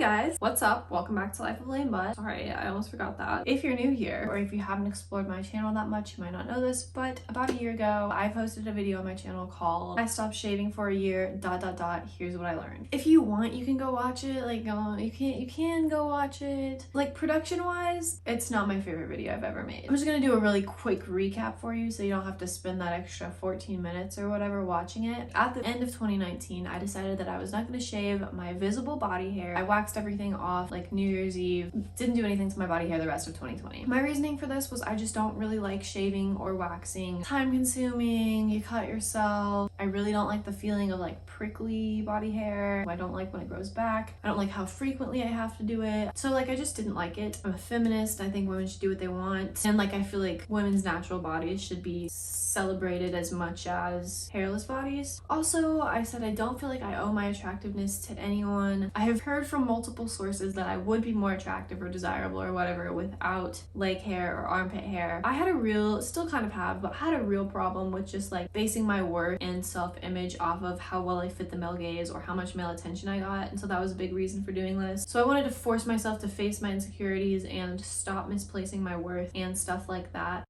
guys, what's up? Welcome back to Life of Lainebut. Sorry, I almost forgot that. If you're new here, or if you haven't explored my channel that much, you might not know this, but about a year ago, I posted a video on my channel called I Stopped Shaving for a Year, ... Here's what I learned. If you want, you can go watch it. Like, you can go watch it. Like, production-wise, it's not my favorite video I've ever made. I'm just gonna do a really quick recap for you so you don't have to spend that extra 14 minutes or whatever watching it. At the end of 2019, I decided that I was not gonna shave my visible body hair. I waxed everything off like New Year's Eve. Didn't do anything to my body hair the rest of 2020. My reasoning for this was I just don't really like shaving or waxing. Time consuming, you cut yourself. I really don't like the feeling of like prickly body hair. I don't like when it grows back. I don't like how frequently I have to do it. So like I just didn't like it. I'm a feminist. I think women should do what they want. And like I feel like women's natural bodies should be celebrated as much as hairless bodies. Also, I said I don't feel like I owe my attractiveness to anyone. I have heard from multiple sources that I would be more attractive or desirable or whatever without leg hair or armpit hair. I had a real, still kind of have, but had a real problem with just like basing my worth and self-image off of how well I fit the male gaze or how much male attention I got. And so that was a big reason for doing this. So I wanted to force myself to face my insecurities and stop misplacing my worth and stuff like that.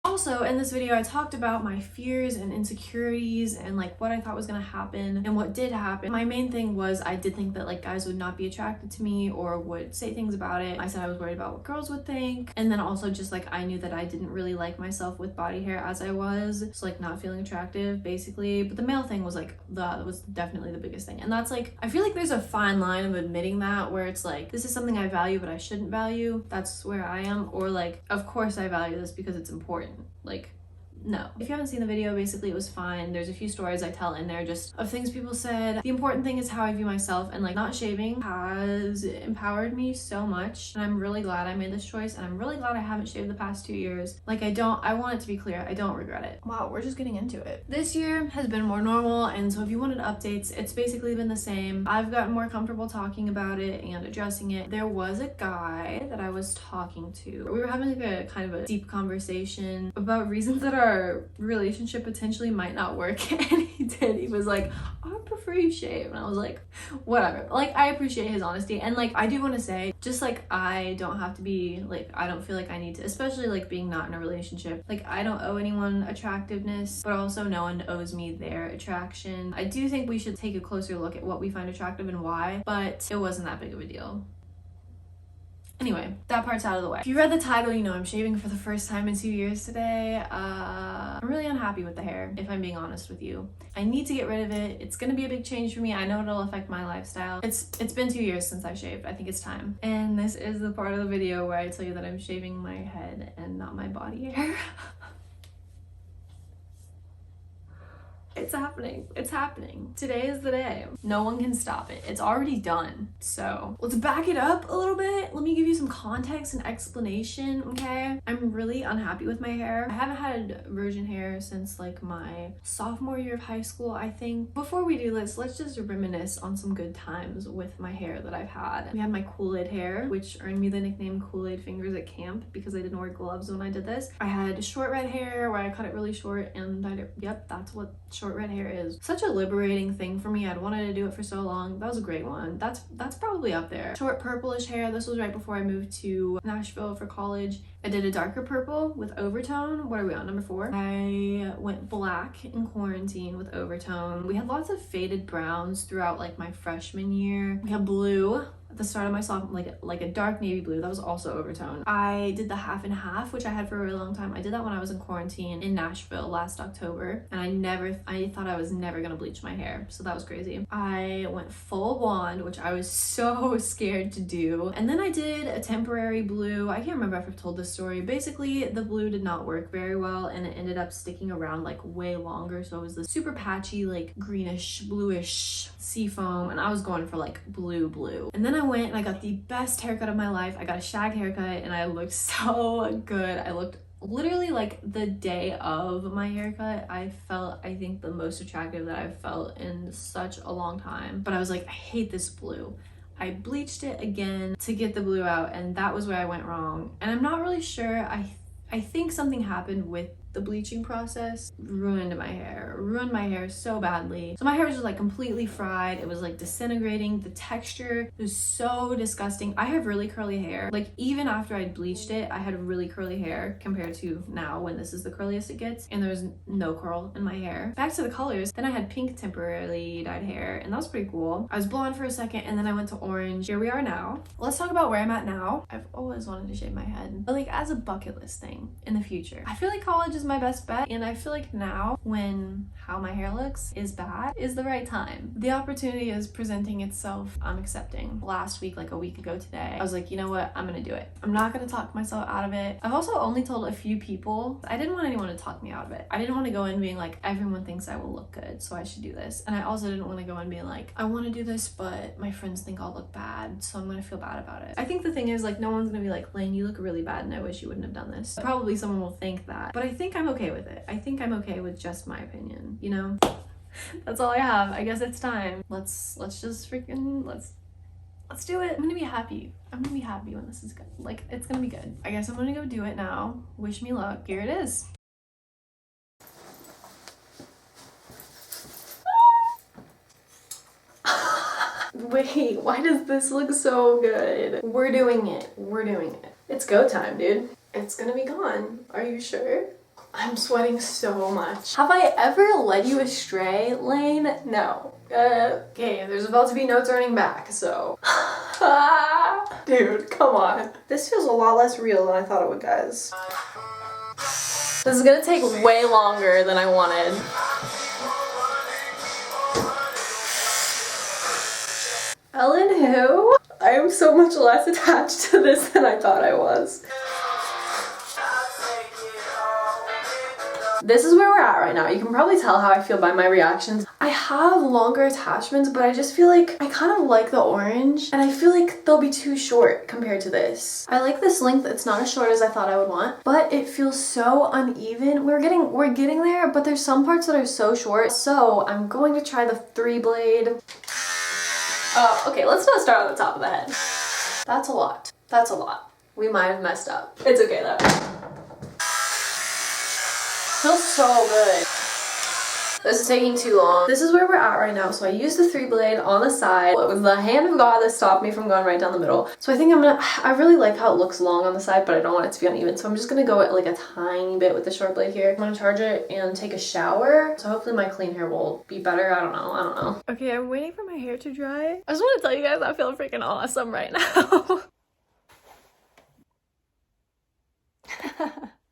Also, in this video, I talked about my fears and insecurities and like what I thought was gonna happen and what did happen. My main thing was I did think that like guys would not be attracted to me or would say things about it. I said I was worried about what girls would think. And then also just like I knew that I didn't really like myself with body hair as I was. So like not feeling attractive basically. But the male thing was like that was definitely the biggest thing. And that's like, I feel like there's a fine line of admitting that where it's like, this is something I value but I shouldn't value. That's where I am. Or like, of course I value this because it's important. Like, no. If you haven't seen the video, basically it was fine. There's a few stories I tell in there just of things people said. The important thing is how I view myself, and like not shaving has empowered me so much. And I'm really glad I made this choice, and I'm really glad I haven't shaved the past 2 years. Like I want it to be clear, I don't regret it. Wow, we're just getting into it. This year has been more normal, and so if you wanted updates, it's basically been the same. I've gotten more comfortable talking about it and addressing it. There was a guy that I was talking to. We were having like a kind of a deep conversation about reasons that our relationship potentially might not work, and he did. He was like, I prefer you shave, and I was like, whatever. Like I appreciate his honesty, and like I do want to say, just like I don't have to be like, I don't feel like I need to, especially like being not in a relationship, like I don't owe anyone attractiveness, but also no one owes me their attraction. I do think we should take a closer look at what we find attractive and why, but it wasn't that big of a deal. Anyway, that part's out of the way. If you read the title, you know I'm shaving for the first time in 2 years today. I'm really unhappy with the hair, if I'm being honest with you. I need to get rid of it. It's gonna be a big change for me. I know it'll affect my lifestyle. It's been 2 years since I shaved. I think it's time. And this is the part of the video where I tell you that I'm shaving my head and not my body hair. It's happening. It's happening. Today is the day. No one can stop it. It's already done. So let's back it up a little bit. Let me give you some context and explanation, okay? I'm really unhappy with my hair. I haven't had virgin hair since like my sophomore year of high school, I think. Before we do this, let's just reminisce on some good times with my hair that I've had. We had my Kool-Aid hair, which earned me the nickname Kool-Aid fingers at camp because I didn't wear gloves when I did this. I had short red hair where I cut it really short and dyed it. Yep, that's what short red hair is. Such a liberating thing for me. I'd wanted to do it for so long. That was a great one. That's probably up there. Short purplish hair. This was right before I moved to Nashville for college. I did a darker purple with overtone. What are we on, number 4? I went black in quarantine with overtone. We had lots of faded browns throughout like my freshman year. We had blue at the start of my sophomore, like a dark navy blue. That was also overtone. I did the half and half, which I had for a really long time. I did that when I was in quarantine in Nashville last October, and I thought I was never gonna bleach my hair, so that was crazy. I went full blonde, which I was so scared to do, and then I did a temporary blue. I can't remember if I've told this story. Basically, the blue did not work very well, and it ended up sticking around like way longer, so it was this super patchy, like greenish, bluish sea foam, and I was going for like blue. And then I went and I got the best haircut of my life. I got a shag haircut and I looked so good. I looked literally like the day of my haircut. I felt, I think, the most attractive that I've felt in such a long time. But I was like, I hate this blue. I bleached it again to get the blue out, and that was where I went wrong. And I'm not really sure. I think something happened with the bleaching process ruined my hair so badly. So my hair was just like completely fried. It was like disintegrating. The texture was so disgusting. I have really curly hair. Like even after I bleached it, I had really curly hair compared to now when this is the curliest it gets, and there's no curl in my hair. Back to the colors, then I had pink temporarily dyed hair, and that was pretty cool. I was blonde for a second, and then I went to orange. Here we are now. Let's talk about where I'm at now. I've always wanted to shave my head, but like as a bucket list thing in the future. I feel like college is my best bet, and I feel like now when how my hair looks is bad is the right time. The opportunity is presenting itself. I'm accepting. Last week, like a week ago today, I was like, you know what, I'm gonna do it. I'm not gonna talk myself out of it. I've also only told a few people. I didn't want anyone to talk me out of it. I didn't want to go in being like, everyone thinks I will look good, so I should do this. And I also didn't want to go in being like, I want to do this, but my friends think I'll look bad, so I'm gonna feel bad about it. I think the thing is, like, no one's gonna be like, Laine, you look really bad and I wish you wouldn't have done this. Probably someone will think that, but I think I'm okay with it. I think I'm okay with just my opinion, you know? That's all I have. I guess it's time. Let's just freaking, let's do it. I'm gonna be happy. I'm gonna be happy when this is good. Like, it's gonna be good. I guess I'm gonna go do it now. Wish me luck. Here it is. Wait, why does this look so good? We're doing it. We're doing it. It's go time, dude. It's gonna be gone. Are you sure? I'm sweating so much. Have I ever led you astray, Laine? No. Okay, there's about to be no turning back, so. Dude, come on. This feels a lot less real than I thought it would, guys. This is gonna take way longer than I wanted. Ellen who? I am so much less attached to this than I thought I was. This is where we're at right now. You can probably tell how I feel by my reactions. I have longer attachments, but I just feel like I kind of like the orange, and I feel like they'll be too short compared to this. I like this length. It's not as short as I thought I would want, but it feels so uneven. We're getting there, but there's some parts that are so short. So I'm going to try the 3-blade. Okay, let's not start on the top of the head. That's a lot. That's a lot. We might have messed up. It's okay though. Feels so good. This is taking too long. This is where we're at right now. So I used the 3-blade on the side. It was the hand of God that stopped me from going right down the middle. So I think I really like how it looks long on the side, but I don't want it to be uneven. So I'm just gonna go at like a tiny bit with the short blade here. I'm gonna charge it and take a shower. So hopefully my clean hair will be better. I don't know. Okay, I'm waiting for my hair to dry. I just want to tell you guys I feel freaking awesome right now.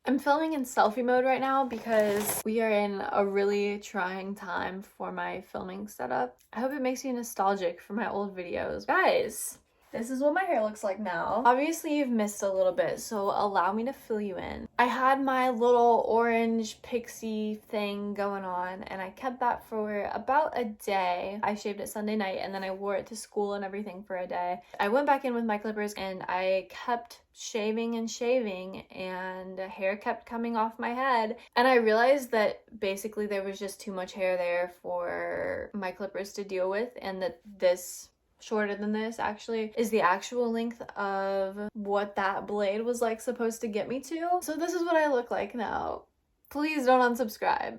I'm filming in selfie mode right now because we are in a really trying time for my filming setup. I hope it makes you nostalgic for my old videos. Guys, this is what my hair looks like now. Obviously, you've missed a little bit, so allow me to fill you in. I had my little orange pixie thing going on, and I kept that for about a day. I shaved it Sunday night, and then I wore it to school and everything for a day. I went back in with my clippers, and I kept shaving and hair kept coming off my head, and I realized that basically there was just too much hair there for my clippers to deal with, and that this shorter than this actually is the actual length of what that blade was like supposed to get me to. So this is what I look like now. Please don't unsubscribe.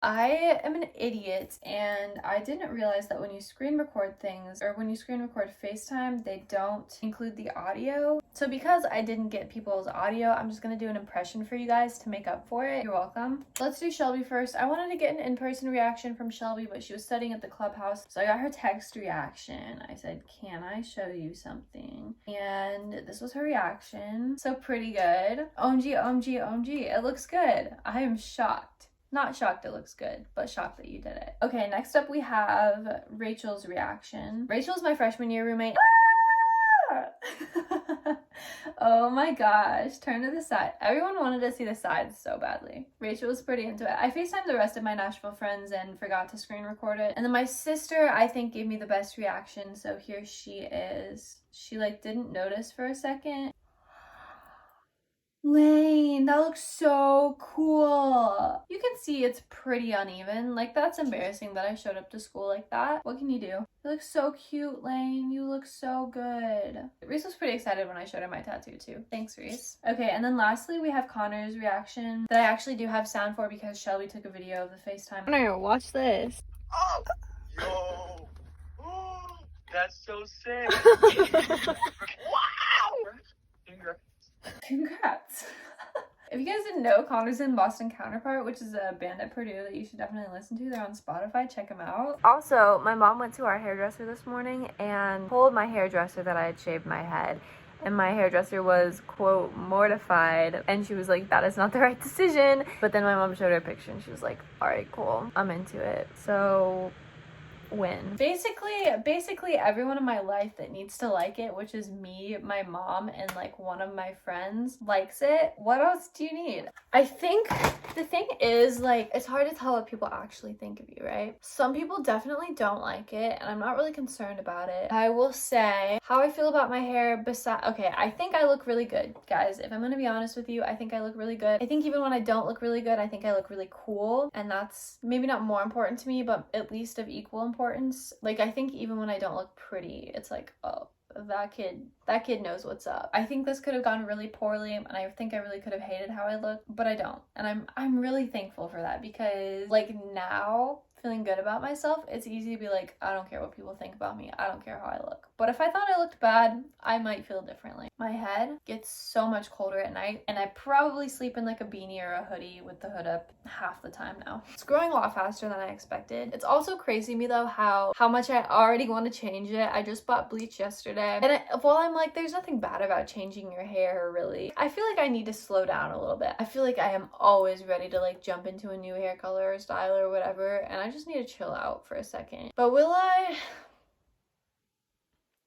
I am an idiot, and I didn't realize that when you screen record things, or when you screen record FaceTime, they don't include the audio. So because I didn't get people's audio, I'm just gonna do an impression for you guys to make up for it. You're welcome. Let's do Shelby first. I wanted to get an in-person reaction from Shelby, but she was studying at the clubhouse, so I got her text reaction. I said, can I show you something? And this was her reaction. So pretty good. OMG, OMG, OMG. It looks good. I am shocked. Not shocked it looks good, but shocked that you did it. Okay, next up we have Rachel's reaction. Rachel's my freshman year roommate. Oh my gosh, turn to the side. Everyone wanted to see the sides so badly. Rachel was pretty into it. I FaceTimed the rest of my Nashville friends and forgot to screen record it. And then my sister, I think, gave me the best reaction, so here she is. She like didn't notice for a second. Laine, that looks so cool. You can see it's pretty uneven. Like, that's embarrassing that I showed up to school like that. What can you do? You look so cute, Laine. You look so good. Reese was pretty excited when I showed her my tattoo too. Thanks, Reese. Okay, and then lastly, we have Connor's reaction that I actually do have sound for because Shelby took a video of the FaceTime. Connor, watch this. Oh, yo. Ooh, that's so sick. Wow. Congrats. If you guys didn't know, Connor's in Boston Counterpart, which is a band at Purdue that you should definitely listen to. They're on Spotify. Check them out. Also, my mom went to our hairdresser this morning and told my hairdresser that I had shaved my head. And my hairdresser was, quote, mortified. And she was like, that is not the right decision. But then my mom showed her a picture and she was like, all right, cool. I'm into it. So... win. Basically everyone in my life that needs to like it, which is me, my mom, and like one of my friends, likes it. What else do you need? I think the thing is, like, it's hard to tell what people actually think of you, right? Some people definitely don't like it, and I'm not really concerned about it. I will say how I feel about my hair okay, I think I look really good, guys. If I'm gonna be honest with you, I think I look really good. I think even when I don't look really good, I think I look really cool, and that's maybe not more important to me, but at least of equal importance. Like, I think even when I don't look pretty, it's like, oh, that kid knows what's up. I think this could have gone really poorly, and I think I really could have hated how I look, but I don't. And I'm really thankful for that, because like now, feeling good about myself, it's easy to be like, I don't care what people think about me. I don't care how I look. But if I thought I looked bad, I might feel differently. My head gets so much colder at night, and I probably sleep in like a beanie or a hoodie with the hood up half the time now. It's growing a lot faster than I expected. It's also crazy to me though how much I already want to change it. I just bought bleach yesterday, and while I'm like, there's nothing bad about changing your hair really, I feel like I need to slow down a little bit. I feel like I am always ready to like jump into a new hair color or style or whatever, and I just need to chill out for a second. But will I?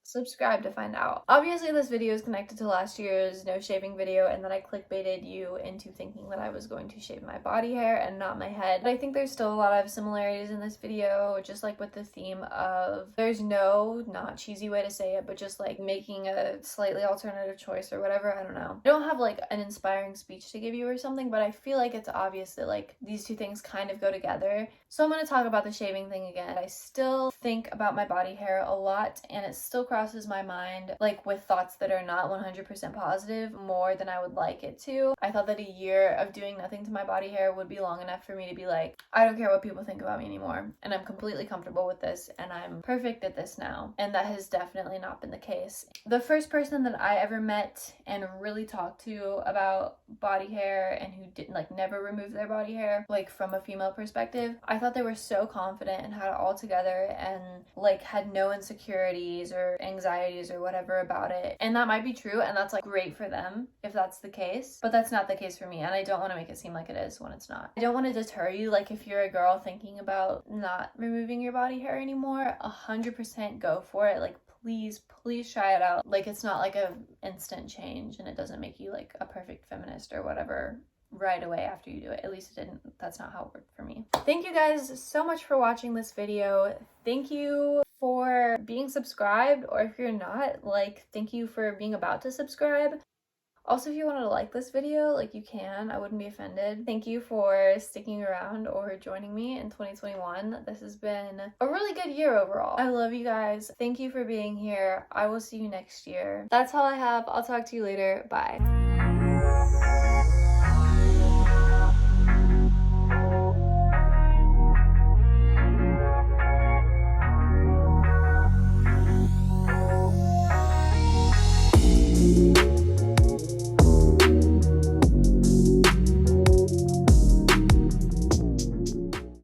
Subscribe to find out. Obviously this video is connected to last year's no shaving video, and that I clickbaited you into thinking that I was going to shave my body hair and not my head. But I think there's still a lot of similarities in this video, just like with the theme of, there's no not cheesy way to say it, but just like making a slightly alternative choice or whatever. I don't know. I don't have like an inspiring speech to give you or something, but I feel like it's obvious that like these two things kind of go together. So I'm going to talk about the shaving thing again. I still think about my body hair a lot, and it still crosses my mind, like with thoughts that are not 100% positive, more than I would like it to. I thought that a year of doing nothing to my body hair would be long enough for me to be like, I don't care what people think about me anymore, and I'm completely comfortable with this, and I'm perfect at this now. And that has definitely not been the case. The first person that I ever met and really talked to about body hair, and who didn't like never remove their body hair, like from a female perspective, I thought they were so confident and had it all together, and like had no insecurities or anxieties or whatever about it. And that might be true, and that's like great for them if that's the case, but that's not the case for me, and I don't want to make it seem like it is when it's not. I don't want to deter you. Like, if you're a girl thinking about not removing your body hair anymore, 100% go for it. Like, please try it out. Like, it's not like a instant change, and it doesn't make you like a perfect feminist or whatever right away after you do it. At least it didn't. That's not how it worked for me. Thank you guys so much for watching this video. Thank you for being subscribed, or if you're not, like, thank you for being about to subscribe. Also, if you wanted to like this video, like, you can. I wouldn't be offended. Thank you for sticking around or joining me in 2021. This has been a really good year overall. I love you guys. Thank you for being here. I will see you next year. That's all I have. I'll talk to you later. Bye.